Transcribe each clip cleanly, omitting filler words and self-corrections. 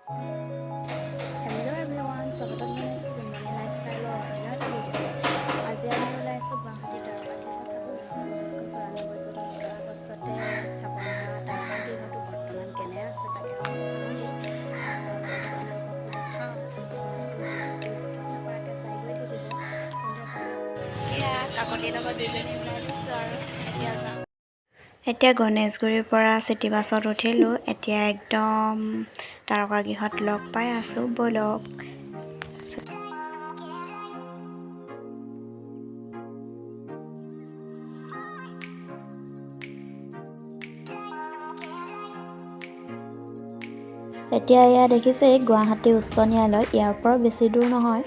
Hello everyone, স্বাগতম জনাইছোঁ জোনমণি লাইফষ্টাইলৰ অন্য এটা ভিডিঅ'লৈ। আজি আমি ওলাইছোঁ গুৱাহাটী তাৰকাগৃহ চাবলৈ। 1994 চনৰ 15 আগষ্টতে স্থাপন হোৱা তাৰকাগৃহটো বৰ্তমান কেনে আছে তাকে অলপ জানোঁহি। লগতে আপোনালোকক দেখাওঁ। আপোনালোকে ভিডিঅ'টো স্কিপ নকৰাকৈ চাই গৈ থাকিব। তেন্তে এয়া কাকতিৰ লগত দুজনী ওলাই দিছোঁ আৰু এতিয়া যাওঁ। এতিয়া গণেশগুৰিৰ পৰা চিটি বাছত উঠিলোঁ। এতিয়া একদম তাৰকাগৃহত লগ পাই আছোঁ, ব'লক। এতিয়া এয়া দেখিছে গুৱাহাটী উচ্চ ন্যায়ালয়, ইয়াৰ পৰা বেছি দূৰ নহয়।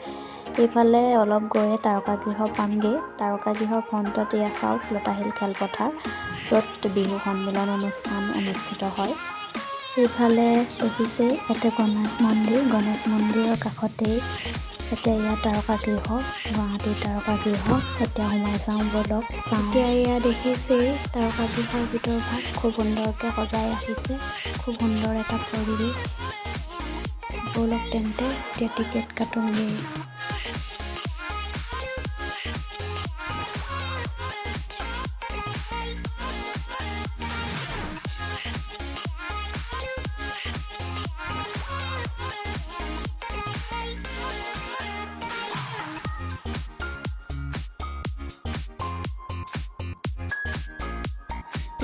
এইফালে অলপ গৈয়ে তাৰকাগৃহ পামগৈ। তাৰকাগৃহৰ ফ্ৰণ্টত এয়া চাওক লতাশিল খেলপথাৰ, য'ত বিহু সন্মিলন অনুষ্ঠান অনুষ্ঠিত হয়। এইফালে দেখিছে ইয়াতে গণেশ মন্দিৰৰ কাষতেই এতিয়া এয়া তাৰকাগৃহ, গুৱাহাটীৰ তাৰকাগৃহ। এতিয়া সোমাই যাওঁ, ব'লক চাওঁ। এতিয়া এয়া দেখিছেই তাৰকাগৃহৰ ভিতৰভাগ খুব সুন্দৰকৈ সজাই ৰাখিছে, খুব সুন্দৰ এটা পৰিৱেশ। ব'লক তেন্তে এতিয়া টিকেট কাটোঁগৈ।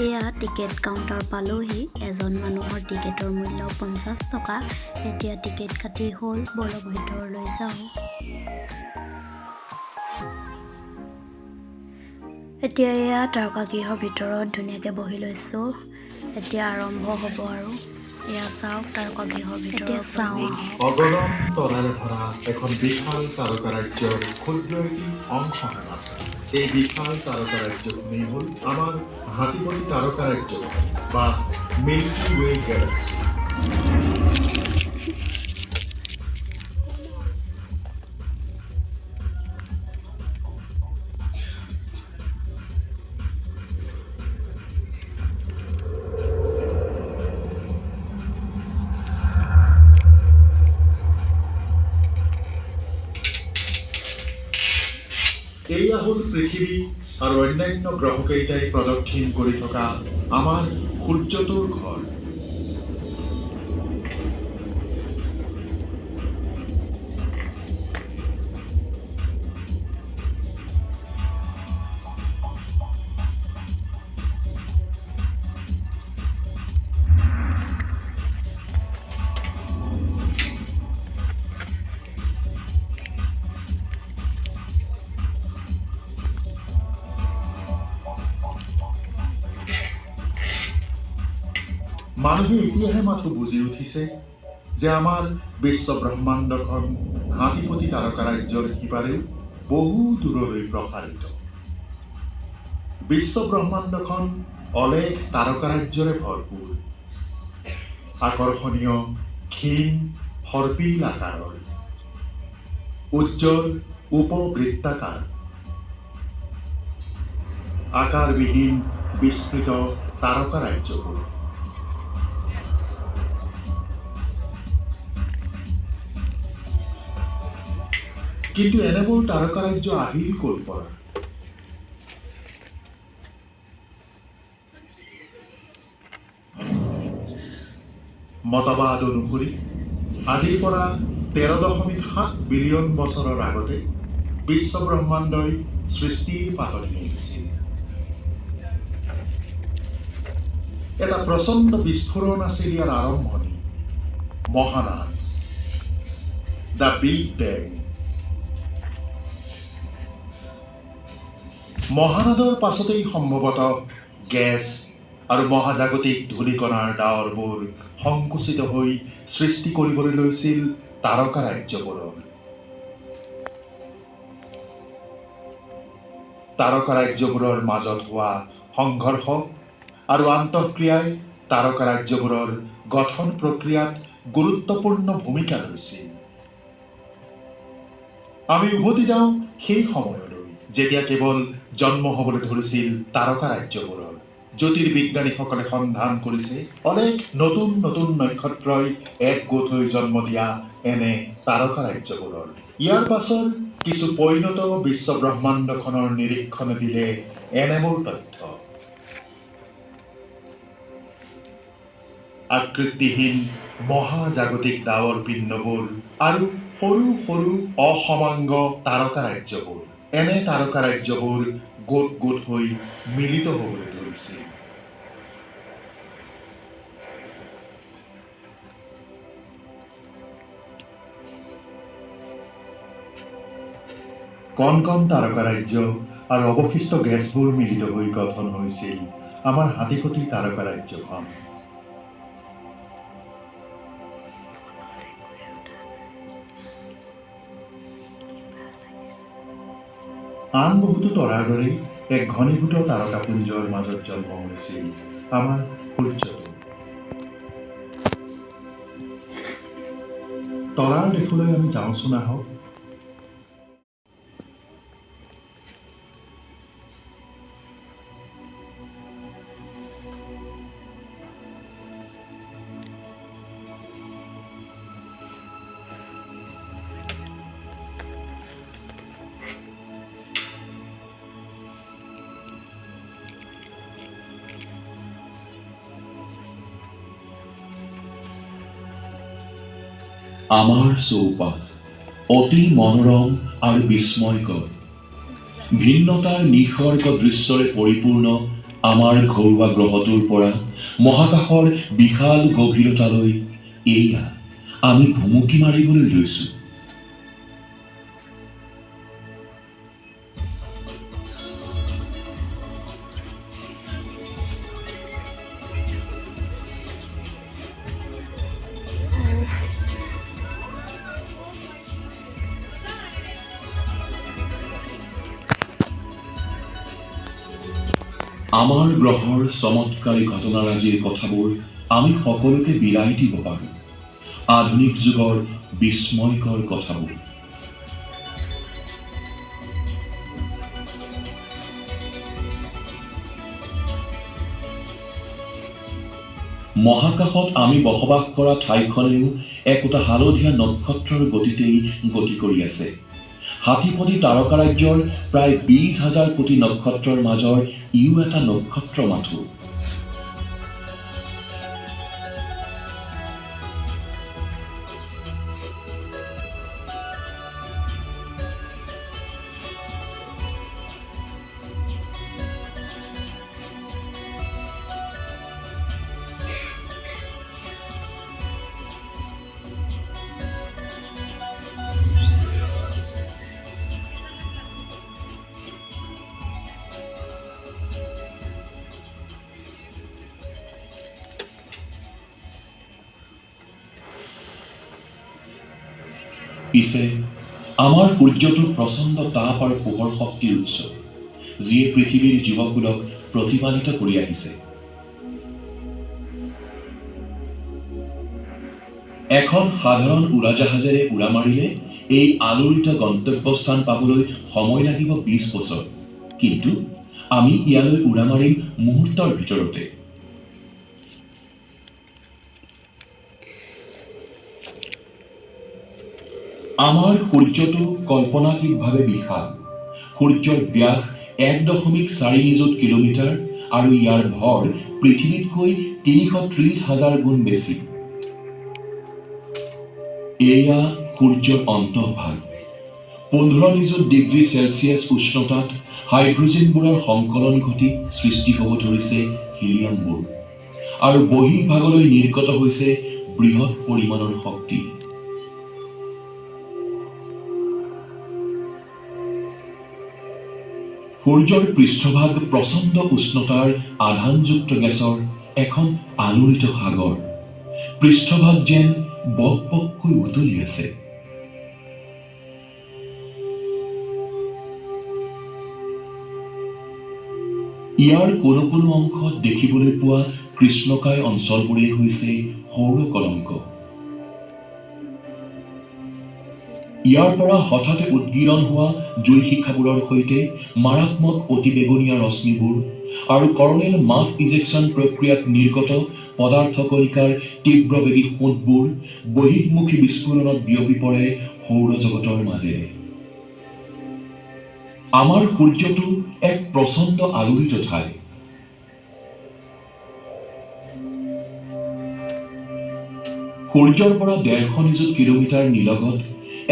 এয়া টিকেট কাউণ্টাৰ পালোহি। এজন মানুহৰ টিকেটৰ মূল্য 50 টকা। এতিয়া টিকেট কাটি হ'ল, ব'লক ভিতৰলৈ যাওঁ। এতিয়া এয়া তাৰকাগৃহৰ ভিতৰত ধুনীয়াকৈ বহি লৈছোঁ। এতিয়া আৰম্ভ হ'ব আৰু এয়া চাওক তাৰকাগৃহৰ ভিতৰত চাওঁ। অগণন তৰাৰে ভৰা এখন বিশাল তাৰকাৰাজ্যৰ ক্ষুদ্ৰ এটি অংশ মাত্ৰ। এই বিশাল তাৰকাৰাজ্যখনেই হ'ল আমাৰ হাতীপতি তাৰকাৰাজ্য বা মিল্কি ৱে গেলাক্সি। এয়া হ'ল পৃথিৱী আৰু অন্যান্য গ্ৰহকেইটাই প্ৰদক্ষিণ কৰি থকা আমাৰ সূৰ্যটোৰ ঘৰ। মানুহে এতিয়াহে মাথো বুজি উঠিছে যে আমাৰ বিশ্ব ব্ৰহ্মাণ্ডখন হাতীপতি তাৰকাৰাজ্যৰ সিপাৰেও বহু দূৰলৈ প্ৰসাৰিত। বিশ্ব ব্ৰহ্মাণ্ডখন অলেখ তাৰকাৰাজ্যৰে ভৰপূৰ। আকৰ্ষণীয় ক্ষীণ সৰ্পিল আকাৰৰ, উজ্জ্বল উপবৃত্তাকাৰ, আকাৰবিহীন বিস্তৃত তাৰকাৰাজ্যবোৰ। কিন্তু এনেবোৰ তাৰকাৰাজ্য আহিল ক'ৰ পৰা? মতবাদ অনুসৰি আজিৰ পৰা 13.7 বিলিয়ন বছৰৰ আগতে বিশ্ব ব্ৰহ্মাণ্ডই সৃষ্টিৰ পাতনি মেলিছিল। এটা প্ৰচণ্ড বিস্ফোৰণ আছিল ইয়াৰ আৰম্ভণি, মহানাদ, দ্য বিগ বেং। মহানাদৰ পাছতেই সম্ভৱতঃ গেছ আৰু মহাজাগতিক ধূলিকণাৰ ডাৱৰবোৰ সংকুচিত হৈ সৃষ্টি কৰিবলৈ লৈছিল তাৰকাৰাজ্যবোৰৰ। তাৰকাৰাজ্যবোৰৰ মাজত হোৱা সংঘৰ্ষ আৰু আন্তঃক্ৰিয়াই তাৰকাৰাজ্যবোৰৰ গঠন প্ৰক্ৰিয়াত গুৰুত্বপূৰ্ণ ভূমিকা লৈছিল। আমি উভতি যাওঁ সেই সময়লৈ, যেতিয়া কেৱল জন্ম হ'বলৈ ধৰিছিল তাৰকাৰাজ্যবোৰৰ, জ্যোতিৰ্বিজ্ঞানীসকলে সন্ধান কৰিছে অনেক নতুন নতুন নক্ষত্ৰই একগোট হৈ জন্ম দিয়া এনে তাৰকাৰাজ্যবোৰৰ। ইয়াৰ পাছৰ কিছু পৰিণত বিশ্ব ব্ৰহ্মাণ্ডখনৰ নিৰীক্ষণে দিলে এনেবোৰ তথ্য। আকৃতিহীন মহাজাগতিক ডাৱৰ পিণ্ডবোৰ আৰু সৰু সৰু অসমাংগ তাৰকাৰাজ্যবোৰ। এনে তাৰকাৰাজ্যবোৰ গোট গোট হৈ মিলিত হ'বলৈ ধৰিছে। কণ কণ তাৰকাৰাজ্য আৰু অৱশিষ্ট গেছবোৰ মিলিত হৈ গঠন হৈছিল আমাৰ হাতীপতি তাৰকাৰাজ্যখন। আন বহুতো তৰাৰ দৰে এক ঘনীভূত তাৰকাপুঞ্জৰ মাজত জন্ম হৈছিল আমাৰ সূৰ্যটো। তৰাৰ দেশলৈ আমি যাওঁচোন আহক। আমাৰ চৌপাশ অতি মনোৰম আৰু বিস্ময়কৰ। ভিন্নতাৰ নিসৰ্গ দৃশ্যৰে পৰিপূৰ্ণ আমাৰ ঘৰুৱা গ্ৰহটোৰ পৰা মহাকাশৰ বিশাল গভীৰতালৈ এয়া আমি ভুমুকি মাৰিবলৈ লৈছোঁ। আমাৰ গ্ৰহৰ চমৎকাৰী ঘটনাৰাজিৰ কথাবোৰ আমি সকলোকে বিলাই দিব পাৰোঁ। আধুনিক যুগৰ বিস্ময়কৰ কথাবোৰ। মহাকাশত আমি বসবাস কৰা ঠাইখনেও একোটা হালধীয়া নক্ষত্ৰৰ গতিতেই গতি কৰি আছে। হাতীপতি তাৰকাৰাজ্যৰ প্ৰায় 20,000 কোটি নক্ষত্ৰৰ মাজৰ ইও এটা নক্ষত্ৰ মাথো। পিছে আমাৰ সূৰ্যটো প্ৰচণ্ড তাপ আৰু পোহৰ শক্তিৰ উৎস, যিয়ে পৃথিৱীৰ জীৱকুলক প্ৰতিপালিত কৰি আহিছে। এখন সাধাৰণ উৰাজাহাজেৰে উৰা মাৰিলে এই আলোড়িত গন্তব্যস্থান পাবলৈ সময় লাগিব 20 বছৰ, কিন্তু আমি ইয়ালৈ উৰা মাৰিম মুহূৰ্তৰ ভিতৰতে। আমাৰ সূৰ্যটো কল্পনাতীতভাৱে বিশাল। সূৰ্যৰ ব্যাস 1.4 নিযুত কিলোমিটাৰ আৰু ইয়াৰ ভৰ পৃথিৱীতকৈ 330,000 গুণ বেছি। এয়া সূৰ্যৰ অন্তঃভাগ। 15 নিযুত ডিগ্ৰী চেলছিয়াছ উষ্ণতাত হাইড্ৰজেনবোৰৰ সংকলন ঘটি সৃষ্টি হ'ব ধৰিছে হিলিয়ামবোৰ, আৰু বহিৰ্ভাগলৈ নিৰ্গত হৈছে বৃহৎ পৰিমাণৰ শক্তি। সূৰ্যৰ পৃষ্ঠভাগ প্ৰচণ্ড উষ্ণতাৰ আধানযুক্ত গেছৰ এখন আলোড়িত সাগৰ। পৃষ্ঠভাগ যেন বক বককৈ উতলি আছে। ইয়াৰ কোনো কোনো অংশত দেখিবলৈ পোৱা কৃষ্ণকায় অঞ্চলবোৰেই হৈছে সৌৰ কলংক। ইয়াৰ পৰা হঠাতে উদ্গীৰণ হোৱা জুই শিখাবোৰৰ সৈতে মাৰাত্মক অতিবেগুনীয়া ৰশ্মিবোৰ আৰু কৰণেল মাছ ইজেকশ্যন প্ৰক্ৰিয়াত নিৰ্গত পদাৰ্থ কণিকাৰ তীব্ৰবেগী সোঁতবোৰ বহিৰ্মুখী বিস্ফোৰণত বিয়পি পৰে সৌৰজগতৰ মাজেৰে। আমাৰ সূৰ্যটো এক প্ৰচণ্ড আলোড়িত ঠাই। সূৰ্যৰ পৰা ১৫০ নিযুত কিলোমিটাৰ নিলগত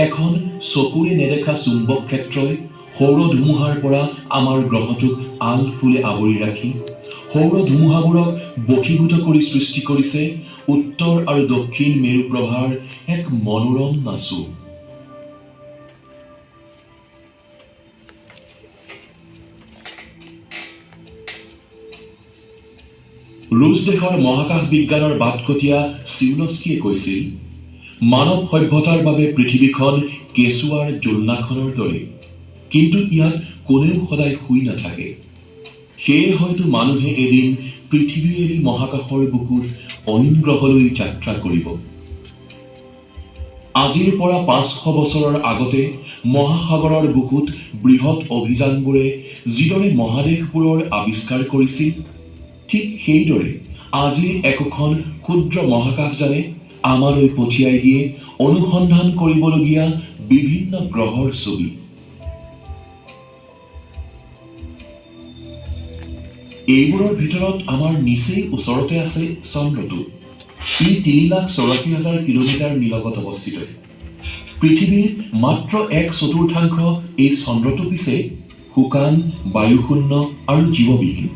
এখন চকুৰে নেদেখা চুম্বক ক্ষেত্ৰই সৌৰ ধুমুহাৰ পৰা আমাৰ গ্ৰহটোক আলফুলে আৱৰি ৰাখি সৌৰ ধুমুহাবোৰক বশীভূত কৰি সৃষ্টি কৰিছে উত্তৰ আৰু দক্ষিণ মেৰু প্ৰভাৰ এক মনোৰম নাচু। ৰুছ দেশৰ মহাকাশ বিজ্ঞানৰ বাটকটীয়া চিউলস্কিয়ে কৈছিল, মানৱ সভ্যতাৰ বাবে পৃথিৱীখন কেঁচুৱাৰ জোলনাখনৰ দৰে, কিন্তু ইয়াত কোনেও সদায় শুই নাথাকে। সেয়ে হয়তো মানুহে এদিন পৃথিৱী এৰি মহাকাশৰ বুকুত অইন গ্ৰহলৈ যাত্ৰা কৰিব। আজিৰ পৰা ৫০০ বছৰৰ আগতে মহাসাগৰৰ বুকুত বৃহৎ অভিযানবোৰে যিদৰে মহাদেশবোৰৰ আৱিষ্কাৰ কৰিছিল, ঠিক সেইদৰে আজিৰ একোখন ক্ষুদ্ৰ মহাকাশযানে আমালৈ পঠিয়াই দিয়ে অনুসন্ধান কৰিবলগীয়া বিভিন্ন গ্ৰহৰ ছবি। এইবোৰৰ ভিতৰত আমাৰ নিচেই ওচৰতে আছে চন্দ্ৰটো। ই ৩,৮৪,০০০ কিলোমিটাৰ নিলগত অৱস্থিত। পৃথিৱীৰ মাত্ৰ ১/৪ এই চন্দ্ৰটো পিছে শুকান, বায়ুশূন্য আৰু জীৱবিহীন।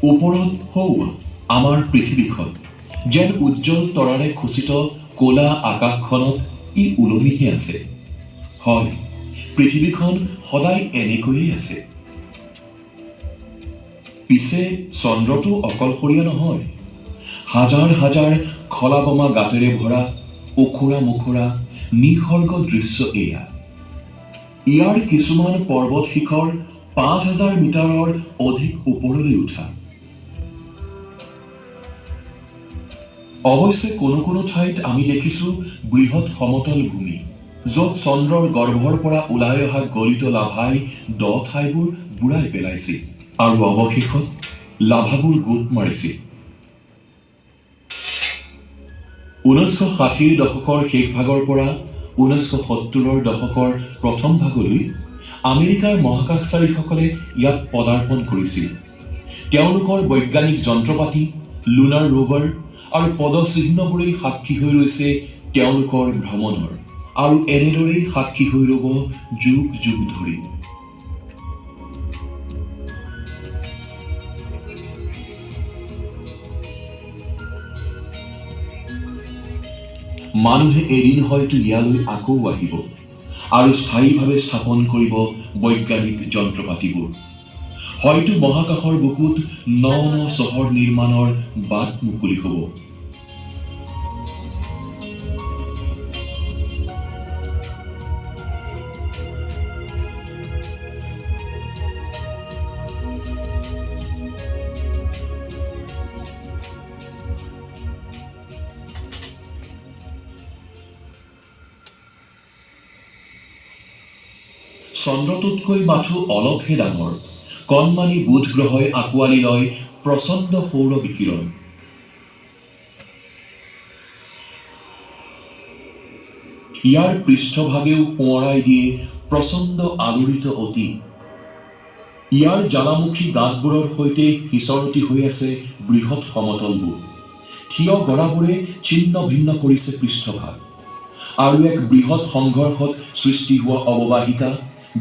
ওপৰত সৌৱা আমাৰ পৃথিৱীখন যেন উজ্জ্বল তৰাৰে খচিত ক'লা আকাশখনত ই ওলমিহে আছে। হয়, পৃথিৱীখন সদায় এনেকৈয়ে আছে। পিছে চন্দ্ৰটো অকলশৰীয়া নহয়। হাজাৰ হাজাৰ খলা বোমা গাঁতেৰে ভৰা ওখৰা মোখৰা নিসৰ্গ দৃশ্য এয়া। ইয়াৰ কিছুমান পৰ্বত শিখৰ ৫,০০০ মিটাৰৰ অধিক ওপৰলৈ উঠা। অৱশ্যে কোনো কোনো ঠাইত আমি দেখিছোঁ বৃহৎ সমতল ভূমি, য'ত চন্দ্ৰৰ গৰ্ভৰ পৰা ওলাই অহা গলিত লাভাই দ ঠাইবোৰ বুঢ়াই পেলাইছে আৰু অৱশেষত লাভাবোৰ গোট মাৰিছে। ১৯৬০ৰ দশকৰ শেষ ভাগৰ পৰা ১৯৭০ৰ দশকৰ প্ৰথম ভাগলৈ আমেৰিকাৰ মহাকাশচাৰীসকলে ইয়াত পদাৰ্পণ কৰিছিল। তেওঁলোকৰ বৈজ্ঞানিক যন্ত্ৰপাতি, লুনাৰ ৰোভাৰ আৰু পদচিহ্নবোৰেই সাক্ষী হৈ ৰৈছে তেওঁলোকৰ ভ্ৰমণৰ, আৰু এনেদৰেই সাক্ষী হৈ ৰ'ব যুগ যুগ ধৰি। মানুহে এদিন হয়তো ইয়ালৈ আকৌ আহিব আৰু স্থায়ীভাৱে স্থাপন কৰিব বৈজ্ঞানিক যন্ত্ৰপাতিবোৰ। হয়তো মহাকাশৰ বুকুত ন ন চহৰ নিৰ্মাণৰ বাট মুকলি হ'ব। চন্দ্ৰটোতকৈ মাথো অলপহে ডাঙৰ কণমানি বুধ গ্ৰহই আঁকোৱালি লয় প্ৰচণ্ড সৌৰ বিকিৰণ। ইয়াৰ পৃষ্ঠভাগেও সোঁৱৰাই দিয়ে প্ৰচণ্ড আলোড়িত অতি। ইয়াৰ জ্বালামুখী গাঁতবোৰৰ সৈতে সিঁচৰতি হৈ আছে বৃহৎ সমতলবোৰ। থিয় গৰাবোৰে ছিন্ন ভিন্ন কৰিছে পৃষ্ঠভাগ আৰু এক বৃহৎ সংঘৰ্ষত সৃষ্টি হোৱা অৱবাহিকা,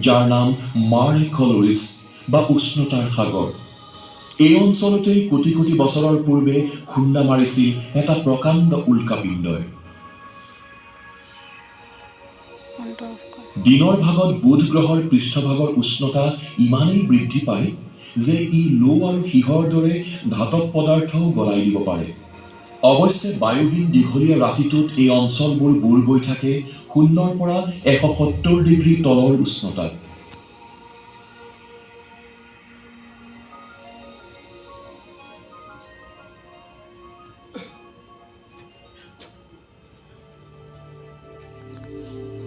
যাৰ নাম মাৰে কলৰিছ বা উষ্ণতাৰ সাগৰ। এই অঞ্চলতেই কোটি কোটি বছৰৰ পূৰ্বে খুন্দা মাৰিছিল এটা প্ৰকাণ্ড উল্কাপিণ্ডই। দিনৰ ভাগত বুধ গ্ৰহৰ পৃষ্ঠভাগৰ উষ্ণতা ইমানেই বৃদ্ধি পায় যে ই লো আৰু সীহৰ দৰে ধাতৱ পদাৰ্থও গলাই দিব পাৰে। অৱশ্যে বায়ুহীন দীঘলীয়া ৰাতিটোত এই অঞ্চলবোৰ বুৰ গৈ থাকে ০ৰ পৰা ১৭০ ডিগ্ৰী তলৰ উষ্ণতাত।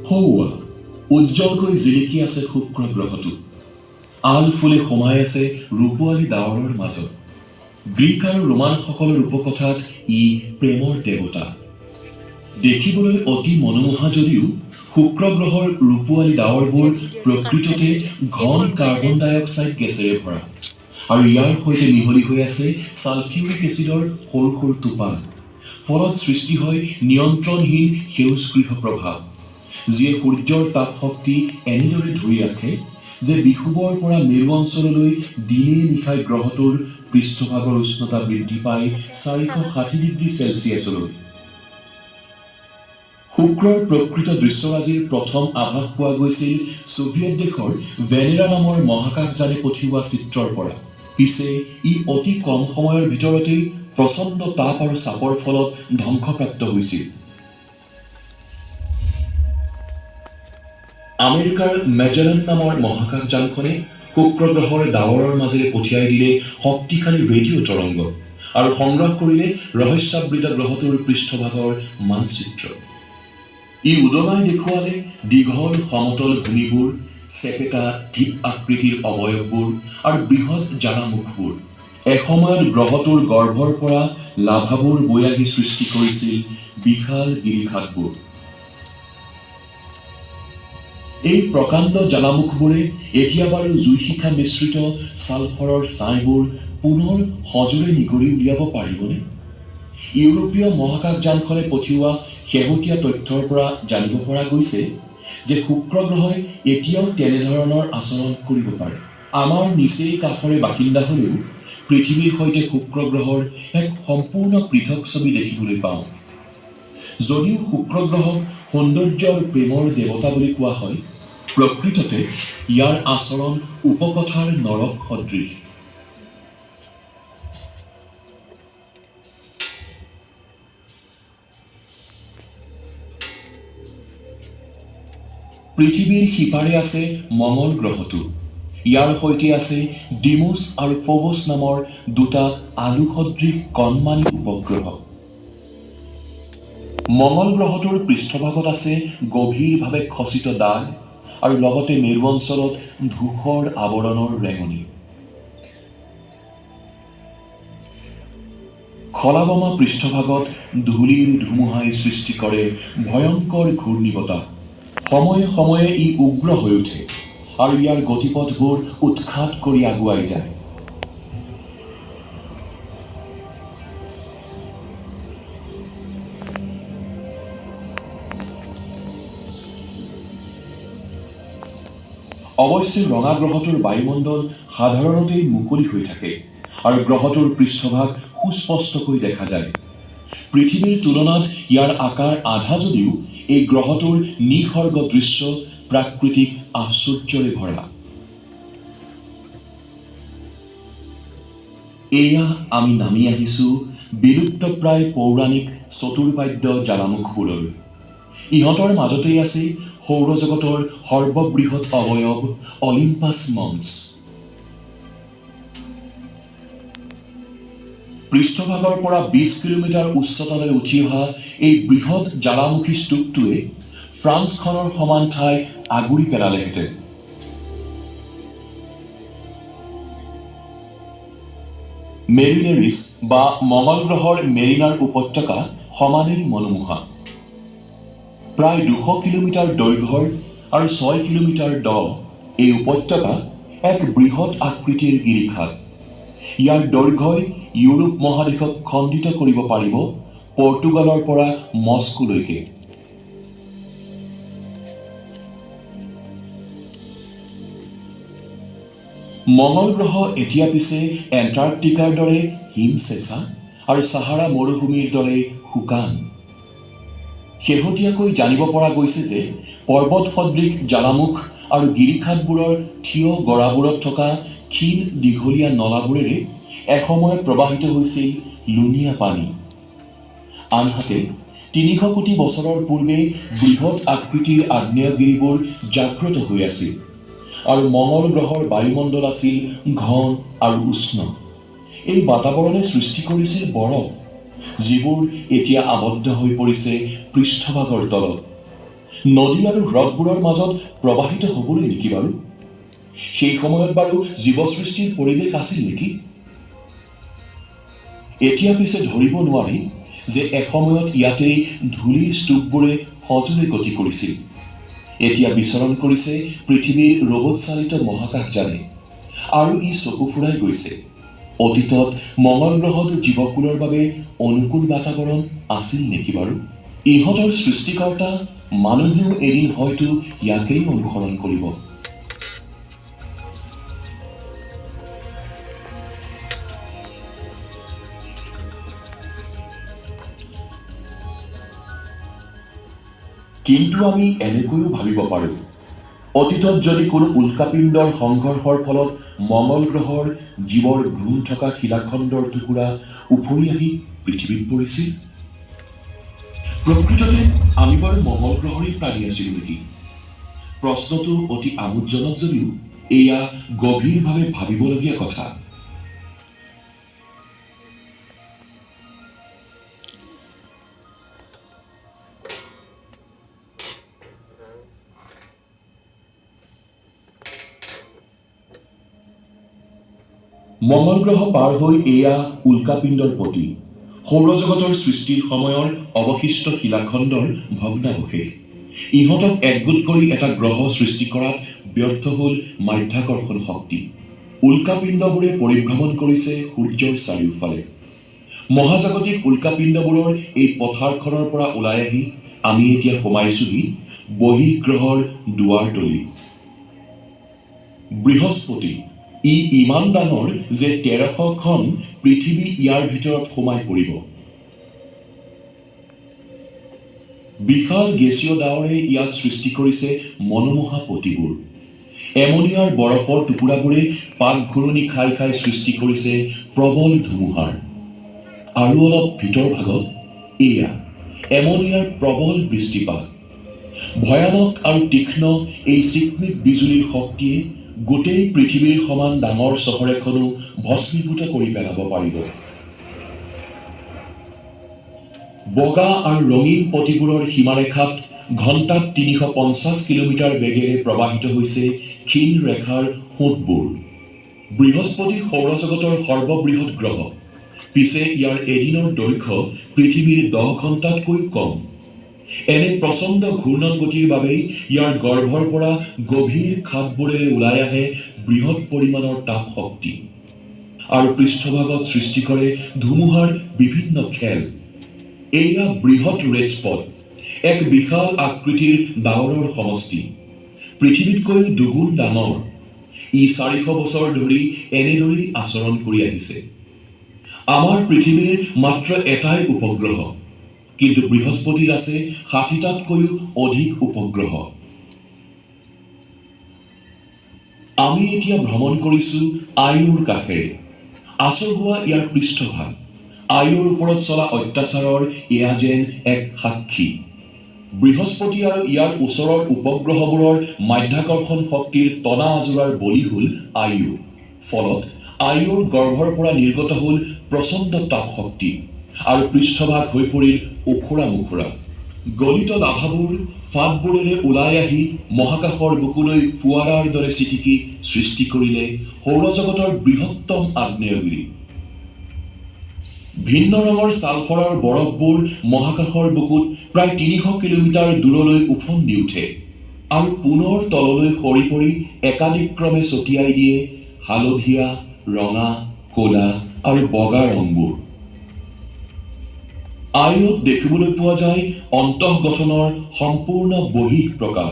সৌৱা উজ্জ্বলকৈ জিলিকি আছে শুক্ৰ গ্ৰহটো। আল ফুলে সোমাই আছে ৰূপোৱালী ডাৱৰৰ মাজত। গ্ৰীক আৰু ৰোমানসকলৰ ৰূপকথাত ই প্ৰেমৰ দেৱতা। দেখিবলৈ অতি মনোমোহা যদিও শুক্ৰ গ্ৰহৰ ৰূপোৱালী ডাৱৰবোৰ প্ৰকৃততে ঘন কাৰ্বন ডাই অক্সাইড গেছেৰে ভৰা আৰু ইয়াৰ সৈতে মিহলি হৈ আছে ছালফিউৰিক এচিডৰ সৰু সৰু টোপাল। ফলত সৃষ্টি হয় নিয়ন্ত্ৰণহীন সেউজগৃহ প্ৰভাৱ, যিয়ে সূৰ্যৰ তাপ শক্তি এনেদৰে ধৰি ৰাখে যে বিষুৱৰ পৰা মেৰু অঞ্চললৈ দিনে নিশাই গ্ৰহটোৰ পৃষ্ঠভাগৰ উষ্ণতা বৃদ্ধি পায় 460 ডিগ্ৰী চেলছিয়াছলৈ। শুক্ৰৰ প্ৰকৃত দৃশ্যৰাজিৰ প্ৰথম আভাস পোৱা গৈছিল ছোভিয়েট দেশৰ ভেনেৰা নামৰ মহাকাশযানে পঠিওৱা চিত্ৰৰ পৰা। পিছে ই অতি কম সময়ৰ ভিতৰতেই প্ৰচণ্ড তাপ আৰু চাপৰ ফলত ধ্বংসপ্ৰাপ্ত হৈছিল। আমেৰিকাৰ মেজেলন নামৰ মহাকাশযানখনে শুক্ৰ গ্ৰহৰ ডাৱৰৰ মাজেৰে পঠিয়াই দিলে শক্তিশালী ৰেডিঅ' তৰংগ আৰু সংগ্ৰহ কৰিলে ৰহস্যাবৃত গ্ৰহটোৰ পৃষ্ঠভাগৰ মানচিত্ৰ। ই উদঙাই দেখুৱালে দীঘল সমতল ভূমিবোৰ, চেপেটা দ্বীপ আকৃতিৰ অৱয়ৱবোৰ আৰু বৃহৎ জ্বালামুখবোৰ। এসময়ত গ্ৰহটোৰ গৰ্ভৰ পৰা লাভাবোৰ বৈ আহি সৃষ্টি কৰিছিল বিশাল গিৰিখাতবোৰ। এই প্ৰকাণ্ড জ্বালামুখবোৰে এতিয়া বাৰু জুইশিখা মিশ্ৰিত ছালফাৰৰ ছাইবোৰ পুনৰ সজোৰে নিগৰি উলিয়াব পাৰিবনে? ইউৰোপীয় মহাকাশযানখনে পঠিওৱা শেহতীয়া তথ্যৰ পৰা জানিব পৰা গৈছে যে শুক্ৰ গ্ৰহই এতিয়াও তেনেধৰণৰ আচৰণ কৰিব পাৰে। আমাৰ নিচেই কাষৰে বাসিন্দা হ'লেও পৃথিৱীৰ সৈতে শুক্ৰ গ্ৰহৰ এক সম্পূৰ্ণ পৃথক ছবি দেখিবলৈ পাওঁ। যদিও শুক্ৰ গ্ৰহক সৌন্দৰ্য আৰু প্ৰেমৰ দেৱতা বুলি কোৱা হয়, প্ৰকৃততে ইয়াৰ আচৰণ উপকথাৰ নৰক সদৃশ। পৃথিৱীৰ সিপাৰে আছে মঙল গ্ৰহটো। ইয়াৰ সৈতে আছে ডিমোছ আৰু ফোবছ নামৰ দুটা আলু সদৃশ কণমানি উপগ্ৰহ। মঙল গ্ৰহটোৰ পৃষ্ঠভাগত আছে গভীৰভাৱে খচিত দাগ আৰু লগতে মেৰু অঞ্চলত ধূসৰ আৱৰণৰ ৰেঙনি। খলাবমা পৃষ্ঠভাগত ধূলিৰ ধুমুহাই সৃষ্টি কৰে ভয়ংকৰ ঘূৰ্ণীবতাহ। সময়ে সময়ে ই উগ্ৰ হৈ উঠে আৰু ইয়াৰ গতিপথবোৰ উৎখাত কৰি আগুৱাই যায়। অৱশ্যে ৰঙা গ্ৰহটোৰ বায়ুমণ্ডল সাধাৰণতেই মুকলি হৈ থাকে আৰু গ্ৰহটোৰ পৃষ্ঠভাগ সুস্পষ্টকৈ দেখা যায়। পৃথিৱীৰ তুলনাত ইয়াৰ আকাৰ আধা যদিও এই গ্ৰহটোৰ নিসৰ্গ দৃশ্য প্ৰাকৃতিক আশ্চৰ্যৰে ভৰা। এয়া আমি নামি আহিছোঁ বিলুপ্তপ্ৰায় পৌৰাণিক চতুৰ্বাদ্য জ্বালামুখবোৰলৈ। ইহঁতৰ মাজতেই আছে সৌৰজগতৰ সৰ্ববৃহৎ অৱয়ব অলিম্পাছ মন্স। পৃষ্ঠভাগৰ পৰা 20 কিলোমিটাৰ উচ্চতালৈ উঠি অহা এই বৃহৎ জ্বালামুখী স্তূপটোৱে ফ্ৰান্সখনৰ সমান ঠাই আগুৰি পেলালেহেঁতেন। মেৰিনেৰিছ বা মঙল গ্ৰহৰ মেৰিনাৰ উপত্যকা সমানেই মনোমোহা। প্ৰায় 200 কিলোমিটাৰ দৈৰ্ঘ্যৰ আৰু 6 কিলোমিটাৰ দ এই উপত্যকা এক বৃহৎ আকৃতিৰ গিৰিখাত। ইয়াৰ দৈৰ্ঘ্যই ইউৰোপ মহাদেশক খণ্ডিত কৰিব পাৰিব পৰ্তুগালৰ পৰা মস্কোলৈকে। মঙল গ্ৰহ এতিয়া পিছে এণ্টাৰ্কটিকাৰ দৰে হিমচেঁচা আৰু ছাহাৰা মৰুভূমিৰ দৰে শুকান। শেহতীয়াকৈ জানিব পৰা গৈছে যে পৰ্বত সদৃশ জ্বালামুখ আৰু গিৰিখাতবোৰৰ থিয় গৰাবোৰত থকা ক্ষীণ দীঘলীয়া নলাবোৰেৰে এসময়ত প্ৰবাহিত হৈছিল লুণীয়া পানী। আনহাতে 300 কোটি বছৰৰ পূৰ্বে বৃহৎ আকৃতিৰ আগ্নেয়গিৰিবোৰ জাগ্ৰত হৈ আছিল আৰু মঙল গ্ৰহৰ বায়ুমণ্ডল আছিল ঘন আৰু উষ্ণ। এই বাতাবৰণে সৃষ্টি কৰিছিল বৰফ, যিবোৰ এতিয়া আবদ্ধ হৈ পৰিছে পৃষ্ঠভাগৰ তলত। নদী আৰু হ্ৰদবোৰৰ মাজত প্ৰবাহিত হ'বলৈ নেকি বাৰু? সেই সময়ত বাৰু জীৱ সৃষ্টিৰ পৰিৱেশ আছিল নেকি? এতিয়া পিছে ধৰিব নোৱাৰি যে এসময়ত ইয়াতেই ধূলিৰ স্তূপবোৰে সজোৰে গতি কৰিছিল। এতিয়া বিচৰণ কৰিছে পৃথিৱীৰ ৰবট চালিত মহাকাশযানে আৰু ই চকু ফুৰাই গৈছে। অতীতত মঙ্গল গ্ৰহত জীৱকুলৰ বাবে অনুকূল বাতাবৰণ আছিল নেকি বাৰু? ইহঁতৰ সৃষ্টিকৰ্তা মানুহেও এদিন হয়তো ইয়াকেই অনুসৰণ কৰিব। কিন্তু আমি এনেকৈও ভাবিব পাৰোঁ, অতীতত যদি কোনো উল্কাপিণ্ডৰ সংঘৰ্ষৰ ফলত মঙ্গল গ্ৰহৰ জীৱৰ ঘূণ থকা শিলাখণ্ডৰ টুকুৰা উফৰি আহি পৃথিৱীত পৰিছিল। প্ৰকৃততে আমি বাৰু মঙ্গল গ্ৰহৰেই প্ৰাণী আছিলোঁ নেকি? প্ৰশ্নটো অতি আমোদজনক যদিও এয়া গভীৰভাৱে ভাবিবলগীয়া কথা। মঙ্গল গ্ৰহ পাৰ হৈ এয়া উল্কাপিণ্ডৰ প্ৰতি সৌৰজগতৰ সৃষ্টিৰ সময়ৰ অৱশিষ্ট শিলাখণ্ডৰ ভগ্নাৱশেষ। ইহঁতক একগোট কৰি এটা গ্ৰহ সৃষ্টি কৰাত ব্যৰ্থ হ'ল মাধ্যাকৰ্ষণ শক্তি। উল্কাপিণ্ডবোৰে পৰিভ্ৰমণ কৰিছে সূৰ্যৰ চাৰিওফালে। মহাজাগতিক উল্কাপিণ্ডবোৰৰ এই পথাৰখনৰ পৰা ওলাই আহি আমি এতিয়া সোমাইছোহি বহিঃগ্ৰহৰ দুৱাৰতলি। বৃহস্পতি ই ইমান ডাঙৰ যে ১৩০০খন পৃথিৱী ইয়াৰ ভিতৰত সোমাই পৰিব। বিশাল গেছীয় ডাৱৰে ইয়াত সৃষ্টি কৰিছে মনোমোহা পতিবোৰ। এমনিয়াৰ বৰফৰ টুকুৰাবোৰে পাক ঘূৰণি খাই খাই সৃষ্টি কৰিছে প্ৰবল ধুমুহাৰ। আৰু অলপ ভিতৰ ভাগত এয়া এমনিয়াৰ প্ৰবল বৃষ্টিপাত। ভয়ানক আৰু তীক্ষ্ণ এই চিকমিক বিজুলীৰ শক্তিয়ে গোটেই পৃথিৱীৰ সমান ডাঙৰ চহৰ এখনো ভস্মীভূত কৰি পেলাব পাৰিব। বগা আৰু ৰঙীন পতিবোৰৰ সীমাৰেখাত ঘণ্টাত ৩৫০ কিলোমিটাৰ বেগেৰে প্ৰবাহিত হৈছে ক্ষীণ ৰেখাৰ সোঁতবোৰ। বৃহস্পতি সৌৰজগতৰ সৰ্ববৃহৎ গ্ৰহ, পিছে ইয়াৰ এদিনৰ দৈৰ্ঘ্য পৃথিৱীৰ ১০ ঘণ্টাতকৈ কম। এনে প্ৰচণ্ড ঘূৰ্ণন গতিৰ বাবেই ইয়াৰ গৰ্ভৰ পৰা গভীৰ খাপবোৰেৰে ওলাই আহে বৃহৎ পৰিমাণৰ তাপ শক্তি আৰু পৃষ্ঠভাগত সৃষ্টি কৰে ধুমুহাৰ বিভিন্ন খেল। এয়া বৃহৎ ৰেড স্পট, এক বিশাল আকৃতিৰ ডাৱৰৰ সমষ্টি, পৃথিৱীতকৈ দুগুণ ডাঙৰ। ই ৪০০ বছৰ ধৰি এনেদৰেই আচৰণ কৰি আহিছে। আমাৰ পৃথিৱীৰ মাত্ৰ এটাই উপগ্ৰহ, কিন্তু বৃহস্পতিৰ আছে ৬০টাতকৈও অধিক উপগ্ৰহ। আমি এতিয়া ভ্ৰমণ কৰিছোঁ আইঅ'ৰ কাষেৰে। আচহুৱা ইয়াৰ পৃষ্ঠভাগ, আইঅ'ৰ ওপৰত চলা অত্যাচাৰৰ এয়া যেন এক সাক্ষী। বৃহস্পতি আৰু ইয়াৰ ওচৰৰ উপগ্ৰহবোৰৰ মাধ্যাকৰ্ষণ শক্তিৰ টনা আজোৰাৰ বলি হ'ল আইঅ'। ফলত আইঅ'ৰ গৰ্ভৰ পৰা নিৰ্গত হ'ল প্ৰচণ্ড তাপ শক্তি আৰু পৃষ্ঠভাগ হৈ পৰিল ওখৰা মোখৰা। গলিত লাভাবোৰ ফাঁটবোৰেৰে ওলাই আহি মহাকাশৰ বুকুলৈ ফুৱাৰাৰ দৰে চিটিকি সৃষ্টি কৰিলে সৌৰজগতৰ বৃহত্তম আগ্নেয়গিৰি। ভিন্ন ৰঙৰ ছালফাৰৰ বৰফবোৰ মহাকাশৰ বুকুত প্ৰায় ৩০০ কিলোমিটাৰ দূৰলৈ উফন্দি উঠে আৰু পুনৰ তললৈ সৰি পৰি একাদিক্ৰমে ছটিয়াই দিয়ে হালধীয়া, ৰঙা, ক'লা আৰু বগা ৰংবোৰ। আইঅ'ত দেখিবলৈ পোৱা যায় অন্তঃগঠনৰ সম্পূৰ্ণ বহিঃ প্ৰকাশ।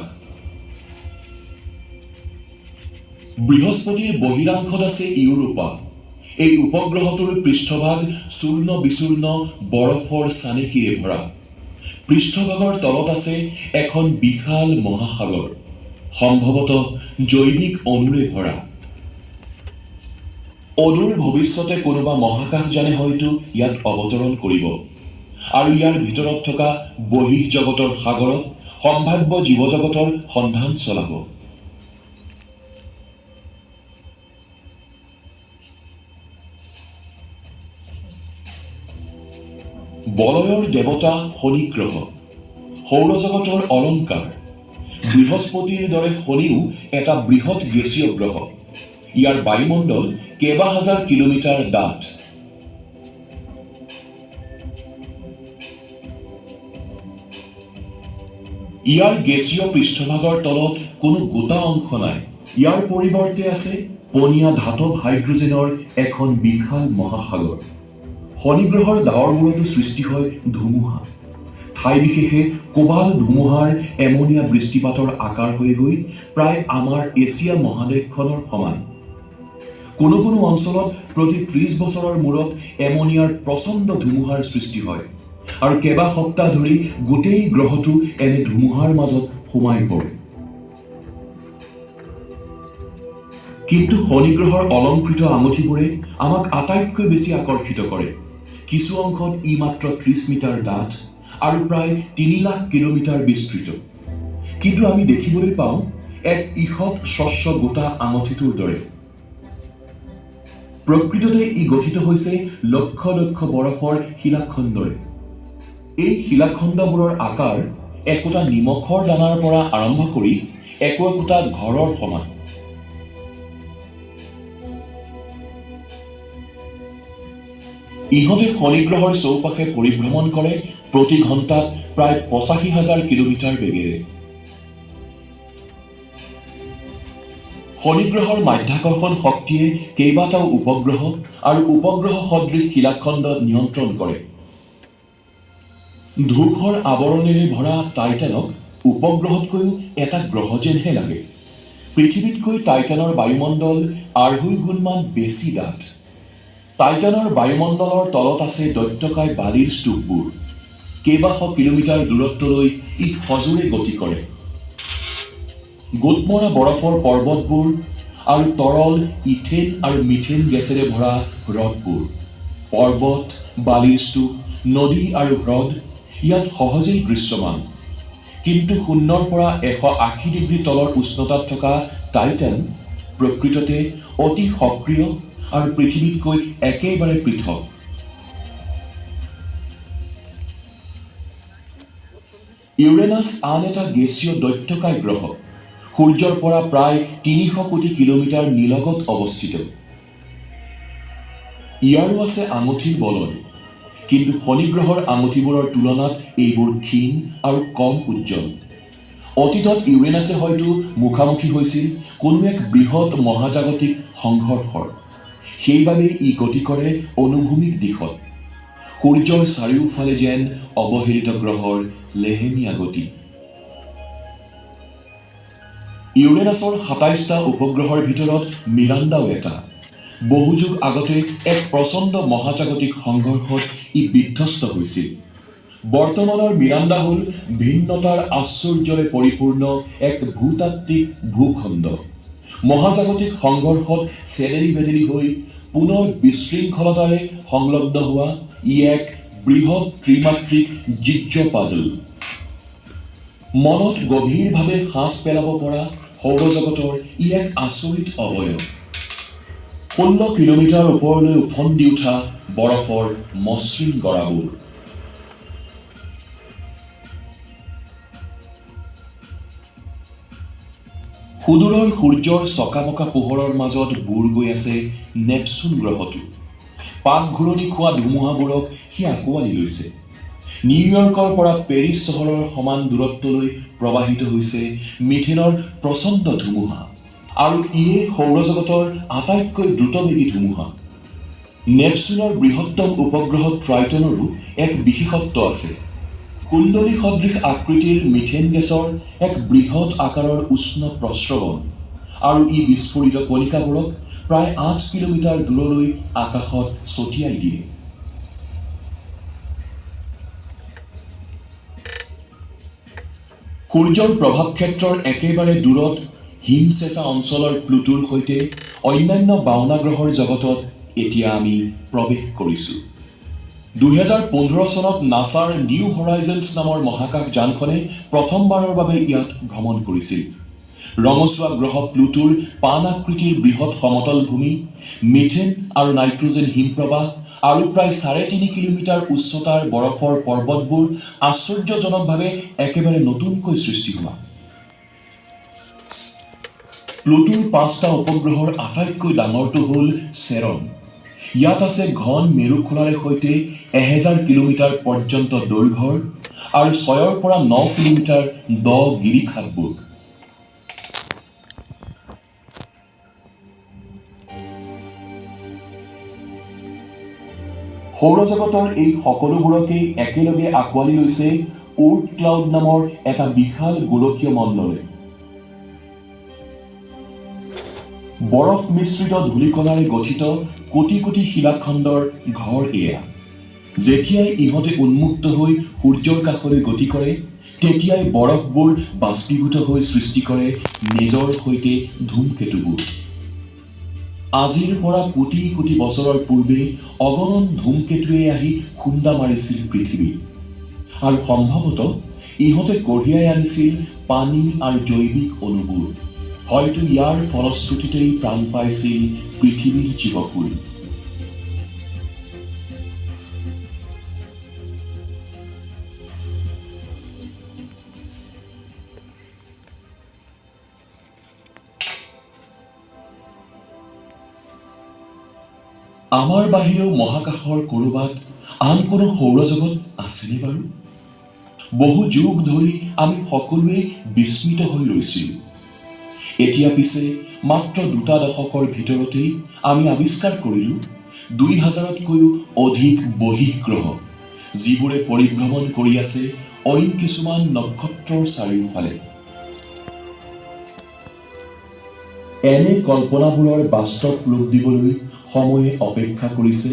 বৃহস্পতিৰ বহিৰাংশত আছে ইউৰোপা। এই উপগ্ৰহটোৰ পৃষ্ঠভাগ চূৰ্ণ বিচূৰ্ণ বৰফৰ চানেকিৰে ভৰা। পৃষ্ঠভাগৰ তলত আছে এখন বিশাল মহাসাগৰ, সম্ভৱতঃ জৈৱিক অণুৰে ভৰা। অদূৰ ভৱিষ্যতে কোনোবা মহাকাশযানে হয়তো ইয়াত অৱতৰণ কৰিব আৰু ইয়াৰ ভিতৰত থকা বহিঃ জগতৰ সাগৰত সম্ভাৱ্য জীৱজগতৰ সন্ধান চলাব। বলয়ৰ দেৱতা শনি গ্ৰহ, সৌৰজগতৰ অলংকাৰ বৃহস্পতিৰ দৰে শনিও এটা বৃহৎ গেছীয় গ্ৰহ। ইয়াৰ বায়ুমণ্ডল কেইবা হাজাৰ কিলোমিটাৰ ডাঠ। ইয়াৰ গেছীয় পৃষ্ঠভাগৰ তলত কোনো গোটা অংশ নাই। ইয়াৰ পৰিৱৰ্তে আছে পনীয়া ধাতৱ হাইড্ৰজেনৰ এখন বিশাল মহাসাগৰ। শনি গ্ৰহৰ ডাৱৰবোৰতো সৃষ্টি হয় ধুমুহা। ঠাই বিশেষে কোবাল ধুমুহাৰ এমনীয়া বৃষ্টিপাতৰ আকাৰ হৈ গৈ প্ৰায় আমাৰ এছিয়া মহাদেশখনৰ সমান। কোনো কোনো অঞ্চলত প্ৰতি ৩০ বছৰৰ মূৰত এমনিয়াৰ প্ৰচণ্ড ধুমুহাৰ সৃষ্টি হয় আৰু কেইবা সপ্তাহ ধৰি গোটেই গ্ৰহটো এনে ধুমুহাৰ মাজত সোমাই পৰে। কিন্তু শনি গ্ৰহৰ অলংকৃত আঙঠিবোৰে আমাক আটাইতকৈ বেছি আকৰ্ষিত কৰে। কিছু অংশত ই মাত্ৰ ৩০ মিটাৰ ডাঠ আৰু প্ৰায় ৩ লাখ কিলোমিটাৰ বিস্তৃত। কিন্তু আমি দেখিবলৈ পাওঁ এক ঈষৎ স্বচ্ছ গোটা আঙঠিটোৰ দৰে। প্ৰকৃততে ই গঠিত হৈছে লক্ষ লক্ষ বৰফৰ শিলাখণ্ডৰে। এই শিলাখণ্ডবোৰৰ আকাৰ একোটা নিমখৰ দানাৰ পৰা আৰম্ভ কৰি একোটা ঘৰৰ সমান। ইহঁতে শনি গ্ৰহৰ চৌপাশে পৰিভ্ৰমণ কৰে প্ৰতি ঘণ্টাত প্ৰায় ৮৫,০০০ কিলোমিটাৰ বেগেৰে। শনি গ্ৰহৰ মাধ্যাকৰ্ষণ শক্তিয়ে কেইবাটাও উপগ্ৰহ আৰু উপগ্ৰহ সদৃশ শিলাখণ্ড নিয়ন্ত্ৰণ কৰে। ধূসৰ আৱৰণেৰে ভৰা টাইটানক উপগ্ৰহতকৈও এটা গ্ৰহ যেনহে লাগে। পৃথিৱীতকৈ টাইটানৰ বায়ুমণ্ডল ২.৫ গুণমান বেছি ডাঠ। টাইটানৰ বায়ুমণ্ডলৰ তলত আছে দৈত্যকায় বালিৰ স্তূপবোৰ। কেইবাশ কিলোমিটাৰ দূৰত্বলৈ ই সজোৰে গতি কৰে। গোটমৰা বৰফৰ পৰ্বতবোৰ আৰু তৰল ইথেন আৰু মিথেন গেছেৰে ভৰা হ্ৰদবোৰ। পৰ্বত, বালিৰ স্তূপ, নদী আৰু হ্ৰদ ইয়াত সহজেই দৃশ্যমান। কিন্তু ০ৰ পৰা ১৮০ ডিগ্ৰী তলৰ উষ্ণতাত থকা টাইটান প্ৰকৃততে অতি সক্ৰিয় আৰু পৃথিৱীতকৈ একেবাৰে পৃথক। ইউৰেনাছ আন এটা গেছীয় দৈত্যকায় গ্ৰহ। সূৰ্যৰ পৰা প্ৰায় ৩০০ কোটি কিলোমিটাৰ নিলগত অৱস্থিত। ইয়াৰো আছে আঙঠিৰ বলয়, কিন্তু শনি গ্ৰহৰ আঙঠিবোৰৰ তুলনাত এইবোৰ ক্ষীণ আৰু কম উজ্জ্বল। অতীতত ইউৰেনাছে হয়তো মুখামুখি হৈছিল কোনো এক বৃহৎ মহাজাগতিক সংঘৰ্ষৰ। সেইবাবেই ই গতি কৰে অনুভূমিক দিশত। সূৰ্যৰ চাৰিওফালে যেন অৱহেলিত গ্ৰহৰ লেহেমীয়া গতি। ইউৰেনাছৰ ২৭টা উপগ্ৰহৰ ভিতৰত মিৰাণ্ডাও এটা। বহু যুগ আগতে এক প্ৰচণ্ড মহাজাগতিক সংঘৰ্ষত ই বিধ্বস্ত হৈছিল। বৰ্তমানৰ মিৰাণ্ডা হ'ল ভিন্নতাৰ আশ্চৰ্যৰে পৰিপূৰ্ণ এক ভূতাত্ত্বিক ভূখণ্ড। মহাজাগতিক সংঘৰ্ষত চেলেৰি বেদেলি হৈ পুনৰ বিশৃংখলতাৰে সংলগ্ন হোৱা ই এক বৃহৎ ত্ৰিমাত্ৰিক জিগজ পাজল। মনত গভীৰভাৱে সাঁচ পেলাব পৰা সৌৰজগতৰ ই এক আচৰিত অৱয়ব। ১৬ কিলোমিটাৰ ওপৰলৈ উফন্দি উঠা বৰফৰ মসৃণ গৰাবোৰ। সুদূৰৰ সূৰ্যৰ চকামকা পোহৰৰ মাজত বুৰ গৈ আছে নেপচুন গ্ৰহটো। পাক ঘূৰণি খোৱা ধুমুহাবোৰক সি আঁকোৱালি লৈছে। নিউয়ৰ্কৰ পৰা পেৰিছ চহৰৰ সমান দূৰত্বলৈ প্ৰৱাহিত হৈছে মিথেনৰ প্ৰচণ্ড ধুমুহা, আৰু ইয়ে সৌৰজগতৰ আটাইতকৈ দ্ৰুতবেগী ধুমুহা। নেপচুনৰ বৃহত্তম উপগ্ৰহ ট্ৰাইটনৰো এক বিশেষত্ব আছে। কুণ্ডলী সদৃশ আকৃতিৰ মিথেন গেছৰ এক বৃহৎ আকাৰৰ উষ্ণ প্ৰস্ৰৱণ, আৰু ই বিস্ফোৰিত কণিকাবোৰক প্ৰায় ৮ কিলোমিটাৰ দূৰলৈ আকাশত ছটিয়াই দিয়ে। সূৰ্যৰ প্ৰভাৱ ক্ষেত্ৰৰ একেবাৰে দূৰত হিমচেঁচা অঞ্চলৰ প্লুটোৰ সৈতে অন্যান্য বাওনা গ্ৰহৰ জগতত এতিয়া আমি প্ৰৱেশ কৰিছোঁ। ২০১৫ চনত নাছাৰ নিউ হৰাইজনছ নামৰ মহাকাশ যানখনে প্ৰথমবাৰৰ বাবে ইয়াত ভ্ৰমণ কৰিছিল। ৰঙচুৱা গ্ৰহ প্লুটোৰ পান আকৃতিৰ বৃহৎ সমতল ভূমি, মিথেন আৰু নাইট্ৰজেন হিমপ্ৰবাহ আৰু প্ৰায় ৩.৫ কিলোমিটাৰ উচ্চতাৰ বৰফৰ পৰ্বতবোৰ আশ্চৰ্যজনকভাৱে একেবাৰে নতুনকৈ সৃষ্টি হোৱা। প্লুটোৰ 5টা উপগ্ৰহৰ আটাইতকৈ ডাঙৰটো হ'ল চেৰন। ইয়াত আছে ঘন মেৰুখোলাৰে সৈতে 1000 কিলোমিটাৰ পৰ্যন্ত দৈৰ্ঘ্যৰ আৰু 6ৰ পৰা 9 কিলোমিটাৰ দ গিৰিখাতবোৰ। সৌৰজগতৰ এই সকলোবোৰকেই একেলগে আঁকোৱালি লৈছে ওৰ্ট ক্লাউড নামৰ এটা বিশাল গোলকীয় মণ্ডলে। বৰফ মিশ্ৰিত ধূলিকণাৰে গঠিত কোটি কোটি শিলাখণ্ডৰ ঘৰ এয়া। যেতিয়াই ইহঁতে উন্মুক্ত হৈ সূৰ্যৰ কাষলৈ গতি কৰে, তেতিয়াই বৰফবোৰ বাষ্পীভূত হৈ সৃষ্টি কৰে নিজৰ সৈতে ধূমকেতুবোৰ। আজিৰ পৰা কোটি কোটি বছৰৰ পূৰ্বে অগণন ধূমকেতুৱে আহি খুন্দা মাৰিছিল পৃথিৱী, আৰু সম্ভৱতঃ ইহঁতে কঢ়িয়াই আনিছিল পানী আৰু জৈৱিক অণুবোৰ। হয়তো ইয়াৰ ফলশ্ৰুতিতেই প্ৰাণ পাইছিল পৃথিৱীৰ জীৱকুল। আমাৰ বাহিৰেও মহাকাশৰ ক'ৰবাত আন কোনো সৌৰজগত আছেনে বাৰু? বহু যুগ ধৰি আমি সকলোৱে বিস্মিত হৈ ৰৈছিলোঁ। এতিয়া পিছে মাত্ৰ 2টা দশকৰ ভিতৰতেই আমি আৱিষ্কাৰ কৰিলোঁ 2000তকৈও অধিক বহিঃগ্ৰহ, যিবোৰে পৰিভ্ৰমণ কৰি আছে অইন কিছুমান নক্ষত্ৰৰ চাৰিওফালে। এনে কল্পনাবোৰৰ বাস্তৱ ৰূপ দিবলৈ সময়ে অপেক্ষা কৰিছে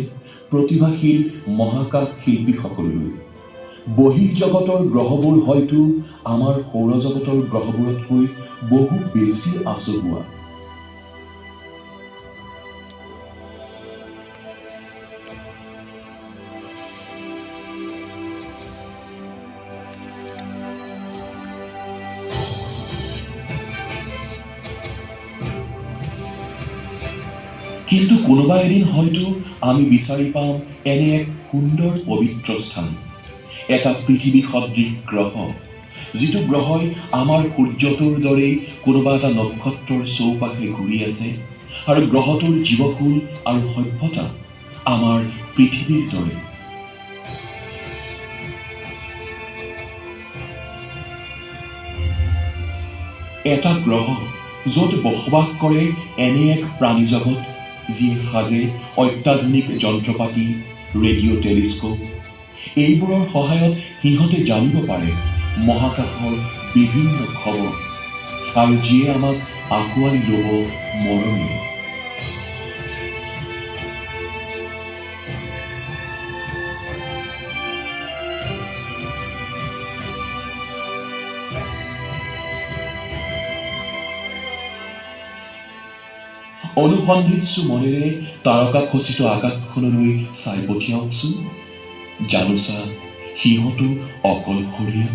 প্ৰতিভাশীল মহাকাশ শিল্পীসকললৈ। বহিৰ্জগতৰ গ্ৰহবোৰ হয়তো আমাৰ সৌৰজগতৰ গ্ৰহবোৰতকৈ বহু বেছি আচহুৱা। কিন্তু কোনোবা এদিন হয়তো আমি বিচাৰি পাম এনে এক সুন্দৰ পবিত্ৰ স্থান, এটা পৃথিৱী সদৃশ গ্ৰহ, যিটো গ্ৰহই আমাৰ সূৰ্যটোৰ দৰেই কোনোবা এটা নক্ষত্ৰৰ চৌপাশে ঘূৰি আছে, আৰু গ্ৰহটোৰ জীৱকুল আৰু সভ্যতা আমাৰ পৃথিৱীৰ দৰে। এটা গ্ৰহ য'ত বসবাস কৰে এনে এক প্ৰাণীজগত যিয়ে সাজে অত্যাধুনিক যন্ত্ৰপাতি, ৰেডিঅ' টেলিস্কোপ। এইবোৰৰ সহায়ত সিহঁতে জানিব পাৰে মহাকাশৰ বিভিন্ন খবৰ, আৰু যিয়ে আমাক আঁকোৱালি ল'ব মৰমেৰে। অনুসন্ধিৎসু মনেৰে তাৰকাখচিত আকাশখনলৈ চাই পঠিয়াওকচোন। জানোচা সিহঁতো অকলশৰীয়া।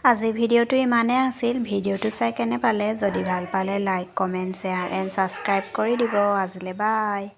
আজি ভিডিঅ'টো ইমানেই আছিল। ভিডিঅ'টো চাই কেনে পালে? যদি ভাল পালে like, comment, share and subscribe কৰি দিব। আজিলৈ বাই।